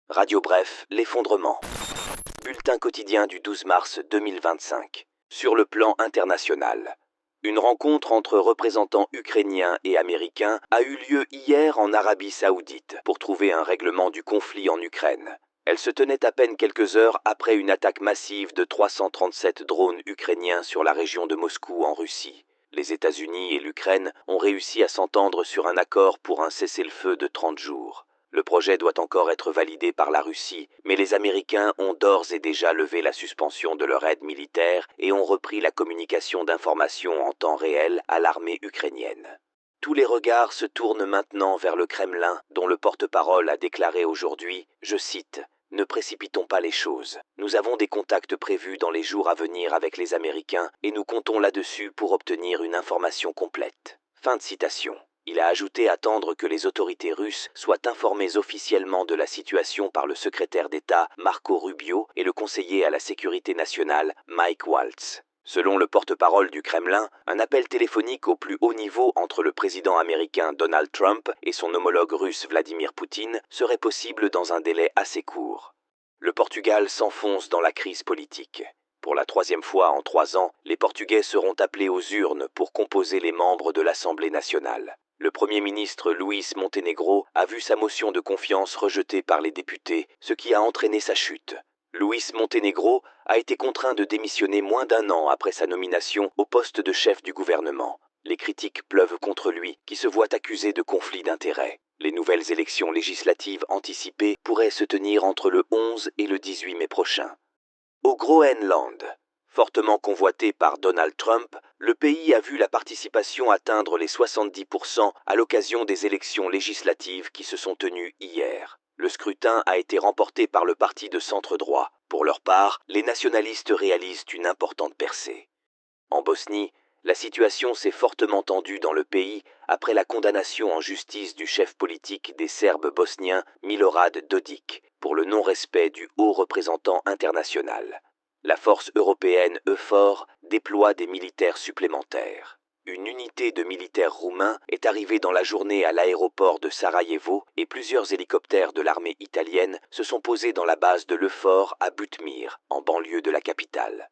Radio Bref, l'effondrement. Bulletin quotidien du 12 mars 2025. Sur le plan international. Une rencontre entre représentants ukrainiens et américains a eu lieu hier en Arabie Saoudite pour trouver un règlement du conflit en Ukraine. Elle se tenait à peine quelques heures après une attaque massive de 337 drones ukrainiens sur la région de Moscou en Russie. Les États-Unis et l'Ukraine ont réussi à s'entendre sur un accord pour un cessez-le-feu de 30 jours. Le projet doit encore être validé par la Russie, mais les Américains ont d'ores et déjà levé la suspension de leur aide militaire et ont repris la communication d'informations en temps réel à l'armée ukrainienne. Tous les regards se tournent maintenant vers le Kremlin, dont le porte-parole a déclaré aujourd'hui, je cite, « Ne précipitons pas les choses. Nous avons des contacts prévus dans les jours à venir avec les Américains et nous comptons là-dessus pour obtenir une information complète. » Fin de citation. Il a ajouté attendre que les autorités russes soient informées officiellement de la situation par le secrétaire d'État Marco Rubio et le conseiller à la sécurité nationale Mike Waltz. Selon le porte-parole du Kremlin, un appel téléphonique au plus haut niveau entre le président américain Donald Trump et son homologue russe Vladimir Poutine serait possible dans un délai assez court. Le Portugal s'enfonce dans la crise politique. Pour la 3e fois en 3 ans, les Portugais seront appelés aux urnes pour composer les membres de l'Assemblée nationale. Le Premier ministre Luís Montenegro a vu sa motion de confiance rejetée par les députés, ce qui a entraîné sa chute. Luís Montenegro a été contraint de démissionner moins d'1 an après sa nomination au poste de chef du gouvernement. Les critiques pleuvent contre lui, qui se voit accusé de conflit d'intérêts. Les nouvelles élections législatives anticipées pourraient se tenir entre le 11 et le 18 mai prochain. Au Groenland, fortement convoité par Donald Trump, le pays a vu la participation atteindre les 70% à l'occasion des élections législatives qui se sont tenues hier. Le scrutin a été remporté par le parti de centre-droit. Pour leur part, les nationalistes réalisent une importante percée. En Bosnie, la situation s'est fortement tendue dans le pays après la condamnation en justice du chef politique des Serbes bosniens Milorad Dodik pour le non-respect du haut représentant international. La force européenne EUFOR déploie des militaires supplémentaires. Une unité de militaires roumains est arrivée dans la journée à l'aéroport de Sarajevo et plusieurs hélicoptères de l'armée italienne se sont posés dans la base de l'EUFOR à Butmir, en banlieue de la capitale.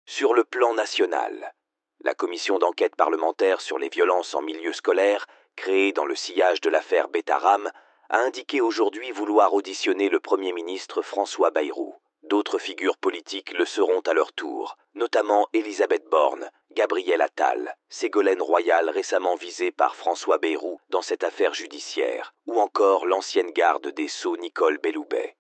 Sur le plan national, la commission d'enquête parlementaire sur les violences en milieu scolaire, créée dans le sillage de l'affaire Betaram, a indiqué aujourd'hui vouloir auditionner le Premier ministre François Bayrou. D'autres figures politiques le seront à leur tour, notamment Elisabeth Borne, Gabriel Attal, Ségolène Royal récemment visée par François Bayrou dans cette affaire judiciaire, ou encore l'ancienne garde des Sceaux Nicole Belloubet.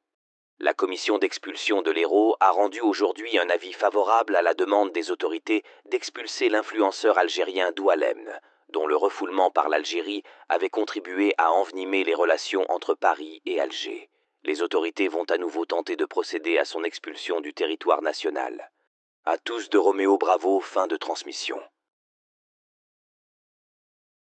La commission d'expulsion de l'Hérault a rendu aujourd'hui un avis favorable à la demande des autorités d'expulser l'influenceur algérien Doualem, dont le refoulement par l'Algérie avait contribué à envenimer les relations entre Paris et Alger. Les autorités vont à nouveau tenter de procéder à son expulsion du territoire national. À tous de Roméo Bravo, fin de transmission.